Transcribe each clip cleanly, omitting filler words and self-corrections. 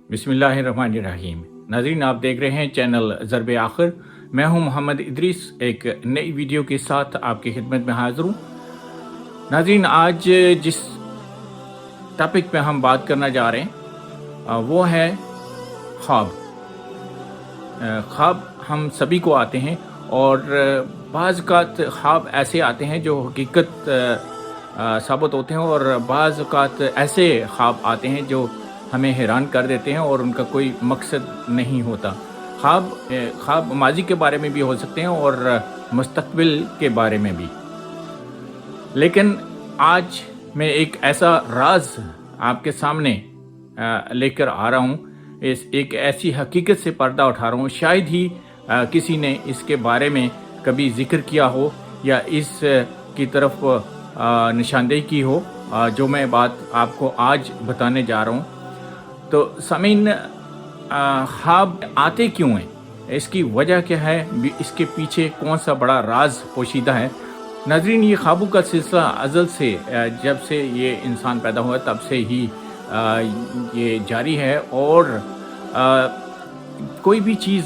बिस्मिल्लाहिर्रहमानिर्रहीम। नाज़रीन, आप देख रहे हैं चैनल ज़रबे आखिर। मैं हूं मोहम्मद इदरीस, एक नई वीडियो के साथ आपकी खिदमत में हाज़िर हूं। नाज़रीन, आज जिस टॉपिक पे हम बात करना जा रहे हैं वो है ख्वाब। ख्वाब हम सभी को आते हैं और बाज़ औक़ात ख्वाब ऐसे आते हैं जो हकीकत साबित होते हैं और बाज़ औक़ात ऐसे ख्वाब आते हैं जो हमें हैरान कर देते हैं और उनका कोई मकसद नहीं होता। ख्वाब माज़ी के बारे में भी हो सकते हैं और मुस्तक़बिल के बारे में भी। लेकिन आज मैं एक ऐसा राज आपके सामने लेकर आ रहा हूँ, एक ऐसी हकीकत से पर्दा उठा रहा हूँ, शायद ही किसी ने इसके बारे में कभी ज़िक्र किया हो या इस की तरफ निशानदेही की हो, जो मैं बात आपको आज बताने जा रहा हूँ। तो सामीन, ख्वाब आते क्यों हैं, इसकी वजह क्या है, इसके पीछे कौन सा बड़ा राज पोशीदा है। नाज़रीन, ये ख्वाबों का सिलसिला अज़ल से, जब से ये इंसान पैदा हुआ तब से ही ये जारी है और कोई भी चीज़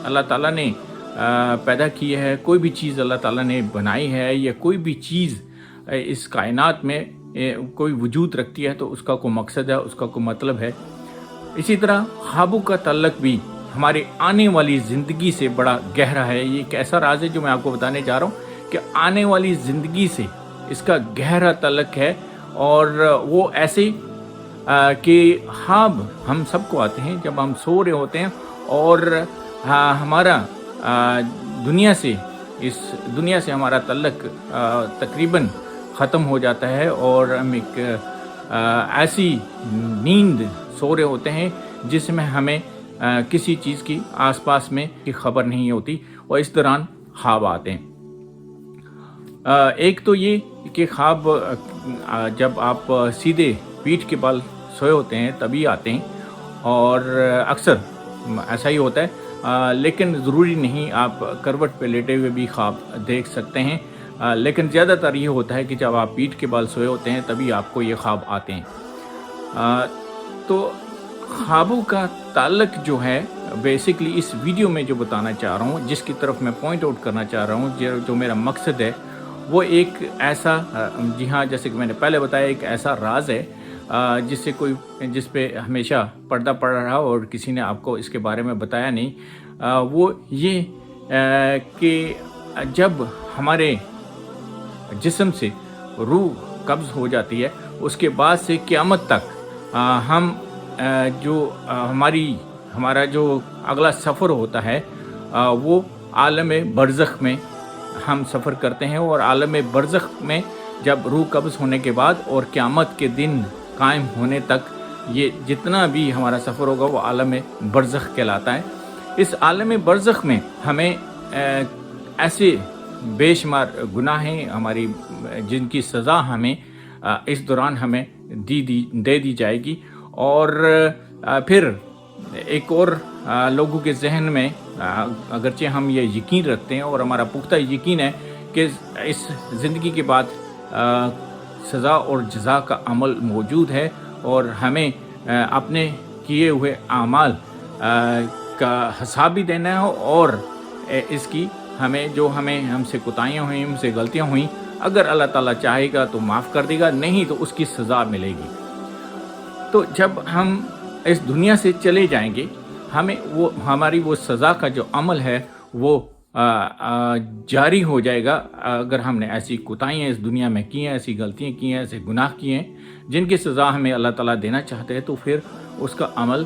अल्लाह ताला ने पैदा की है, कोई भी चीज़ अल्लाह ताला ने बनाई है या कोई भी चीज़ इस कायनात में कोई वजूद रखती है तो उसका कोई मकसद है, उसका कोई मतलब है। इसी तरह ख्वाबों का तल्लुक़ भी हमारे आने वाली ज़िंदगी से बड़ा गहरा है। ये एक ऐसा राज है जो मैं आपको बताने जा रहा हूँ कि आने वाली ज़िंदगी से इसका गहरा तल्लुक़ है। और वो ऐसे कि ख्वाब हम सबको आते हैं जब हम सो रहे होते हैं और हमारा इस दुनिया से हमारा तल्लुक़ तकरीबन ख़त्म हो जाता है और हम एक ऐसी नींद सो रहे होते हैं जिसमें हमें किसी चीज़ की आसपास में की खबर नहीं होती और इस दौरान ख्वाब आते हैं। एक तो ये कि ख्वाब जब आप सीधे पीठ के बल सोए होते हैं तभी आते हैं और अक्सर ऐसा ही होता है, लेकिन ज़रूरी नहीं, आप करवट पे लेटे हुए भी ख्वाब देख सकते हैं। लेकिन ज़्यादातर ये होता है कि जब आप पीठ के बल सोए होते हैं तभी आपको ये ख्वाब आते हैं। तो ख्वाबों का ताल्लुक़ जो है, बेसिकली इस वीडियो में जो बताना चाह रहा हूँ, जिसकी तरफ मैं पॉइंट आउट करना चाह रहा हूँ, जो मेरा मकसद है, वो एक ऐसा, जी हाँ, जैसे कि मैंने पहले बताया, एक ऐसा राज है जिस पे हमेशा पर्दा पड़ रहा और किसी ने आपको इसके बारे में बताया नहीं। वो ये कि जब हमारे जिस्म से रूह कब्ज़ हो जाती है, उसके बाद से क़यामत तक हमारा जो अगला सफ़र होता है वो आलम बरज़ख में हम सफ़र करते हैं। और आलम बरज़ख में जब रूह कब्ज़ होने के बाद और क़यामत के दिन कायम होने तक ये जितना भी हमारा सफ़र होगा वो आलम बरज़ख कहलाता है। इस आलम बरज़ख में हमें ऐसे बेशुमार गुनाहें हमारी, जिनकी सज़ा हमें इस दौरान हमें दे दी जाएगी। और फिर एक और लोगों के जहन में, अगरचे हम ये यकीन रखते हैं और हमारा पुख्ता यकीन है कि इस ज़िंदगी के बाद सज़ा और जज़ा का अमल मौजूद है और हमें अपने किए हुए आमाल का हिसाब भी देना है और इसकी हमसे कोताहियाँ हुई, हमसे गलतियाँ हुई, अगर अल्लाह ताला चाहेगा तो माफ़ कर देगा, नहीं तो उसकी सज़ा मिलेगी। तो जब हम इस दुनिया से चले जाएंगे, हमारी वो सज़ा का जो अमल है वो जारी हो जाएगा। अगर हमने ऐसी कोताहियाँ इस दुनिया में की हैं, ऐसी गलतियाँ की हैं, ऐसे गुनाह किए हैं जिनकी सज़ा हमें अल्लाह ताला देना चाहते हैं, तो फिर उसका अमल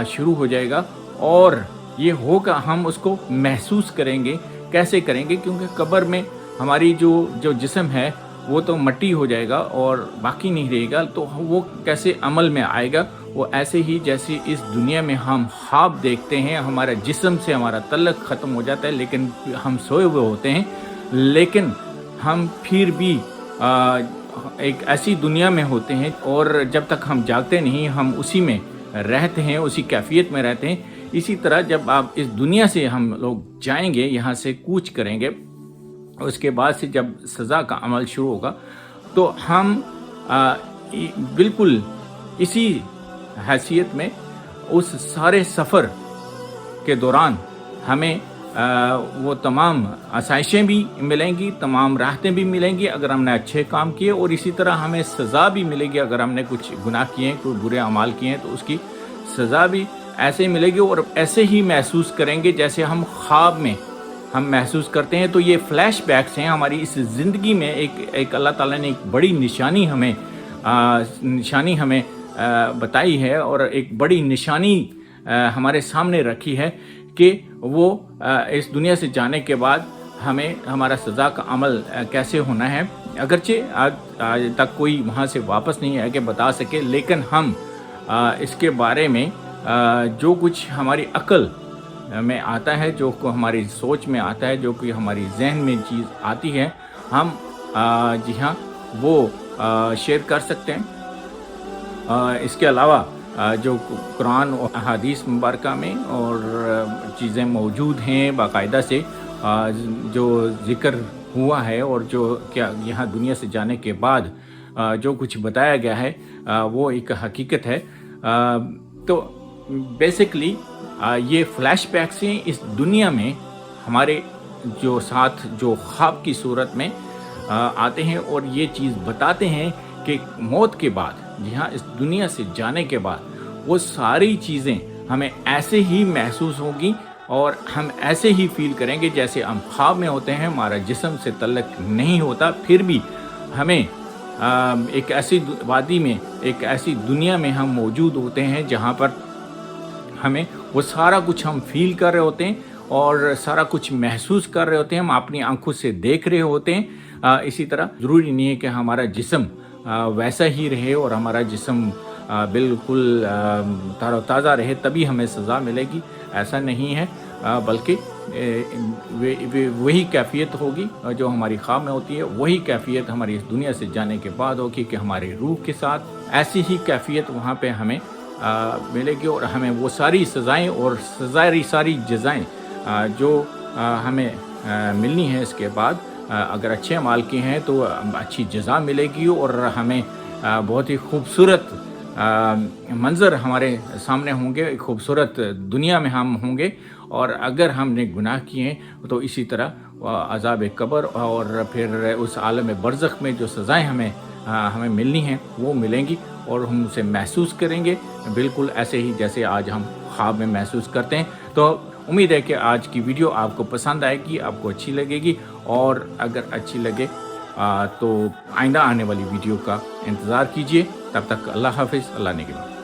शुरू हो जाएगा और ये होगा, हम उसको महसूस करेंगे। कैसे करेंगे? क्योंकि कब्र में हमारी जो जिस्म है वो तो मट्टी हो जाएगा और बाकी नहीं रहेगा, तो वो कैसे अमल में आएगा? वो ऐसे ही जैसे इस दुनिया में हम ख्वाब देखते हैं, हमारा जिस्म से हमारा तल्लुक़ ख़त्म हो जाता है, लेकिन हम सोए हुए होते हैं, लेकिन हम फिर भी एक ऐसी दुनिया में होते हैं और जब तक हम जागते नहीं, हम उसी में रहते हैं, उसी कैफियत में रहते हैं। इसी तरह जब आप इस दुनिया से हम लोग जाएंगे, यहाँ से कूच करेंगे, उसके बाद से जब सज़ा का अमल शुरू होगा तो हम बिल्कुल इसी हैसियत में اس سارے سفر کے دوران ہمیں وہ تمام آسائشیں بھی ملیں گی، تمام راحتیں بھی ملیں گی اگر ہم نے اچھے کام کیے، اور اسی طرح ہمیں سزا بھی ملے گی اگر ہم نے کچھ گناہ کیے ہیں، کوئی برے اعمال کیے ہیں تو اس کی سزا بھی ایسے ہی ملے گی، اور ایسے ہی محسوس کریں گے جیسے ہم خواب میں ہم محسوس کرتے ہیں۔ تو یہ فلیش بیکس ہیں ہماری اس زندگی میں، ایک اللہ تعالیٰ نے ایک بڑی نشانی ہمیں بتائی ہے، اور ایک بڑی نشانی ہمارے سامنے رکھی ہے کہ وہ اس دنیا سے جانے کے بعد ہمیں ہمارا سزا کا عمل کیسے ہونا ہے۔ اگرچہ آج تک کوئی وہاں سے واپس نہیں ہے کہ بتا سکے، لیکن ہم اس کے بارے میں جو کچھ ہماری عقل میں آتا ہے، جو ہماری سوچ میں آتا ہے، جو کہ ہماری ذہن میں چیز آتی ہے، ہم جی ہاں وہ شیئر کر سکتے ہیں۔ اس کے علاوہ جو قرآن و احادیث مبارکہ میں اور چیزیں موجود ہیں باقاعدہ سے، جو ذکر ہوا ہے اور جو کیا یہاں دنیا سے جانے کے بعد جو کچھ بتایا گیا ہے وہ ایک حقیقت ہے۔ تو بیسکلی یہ فلیش بیکس ہیں اس دنیا میں ہمارے جو ساتھ جو خواب کی صورت میں آتے ہیں، اور یہ چیز بتاتے ہیں کہ موت کے بعد، جی ہاں اس دنیا سے جانے کے بعد، وہ ساری چیزیں ہمیں ایسے ہی محسوس ہوگی اور ہم ایسے ہی فیل کریں گے جیسے ہم خواب میں ہوتے ہیں، ہمارا جسم سے تعلق نہیں ہوتا، پھر بھی ہمیں ایک ایسی وادی میں، ایک ایسی دنیا میں ہم موجود ہوتے ہیں جہاں پر ہمیں وہ سارا کچھ ہم فیل کر رہے ہوتے ہیں اور سارا کچھ محسوس کر رہے ہوتے ہیں، ہم اپنی آنکھوں سے دیکھ رہے ہوتے ہیں۔ اسی طرح ضروری نہیں ہے کہ ہمارا جسم ویسا ہی رہے اور ہمارا جسم بالکل تر و تازہ رہے تبھی ہمیں سزا ملے گی، ایسا نہیں ہے، بلکہ وہی کیفیت ہوگی جو ہماری خواب میں ہوتی ہے، وہی کیفیت ہماری اس دنیا سے جانے کے بعد ہوگی کہ ہماری روح کے ساتھ ایسی ہی کیفیت وہاں پہ ہمیں ملے گی، اور ہمیں وہ ساری سزائیں اور ساری جزائیں جو ہمیں ملنی ہیں اس کے بعد، اگر اچھے اعمال کیے ہیں تو اچھی جزا ملے گی، اور ہمیں بہت ہی خوبصورت منظر ہمارے سامنے ہوں گے، ایک خوبصورت دنیا میں ہم ہوں گے، اور اگر ہم نے گناہ کیے ہیں تو اسی طرح عذاب قبر اور پھر اس عالم برزخ میں جو سزائیں ہمیں ملنی ہیں وہ ملیں گی، اور ہم اسے محسوس کریں گے بالکل ایسے ہی جیسے آج ہم خواب میں محسوس کرتے ہیں۔ تو امید ہے کہ آج کی ویڈیو آپ کو پسند آئے گی، آپ کو اچھی لگے گی، اور اگر اچھی لگے تو آئندہ آنے والی ویڈیو کا انتظار کیجیے۔ تب تک اللہ حافظ، اللہ نگہبان۔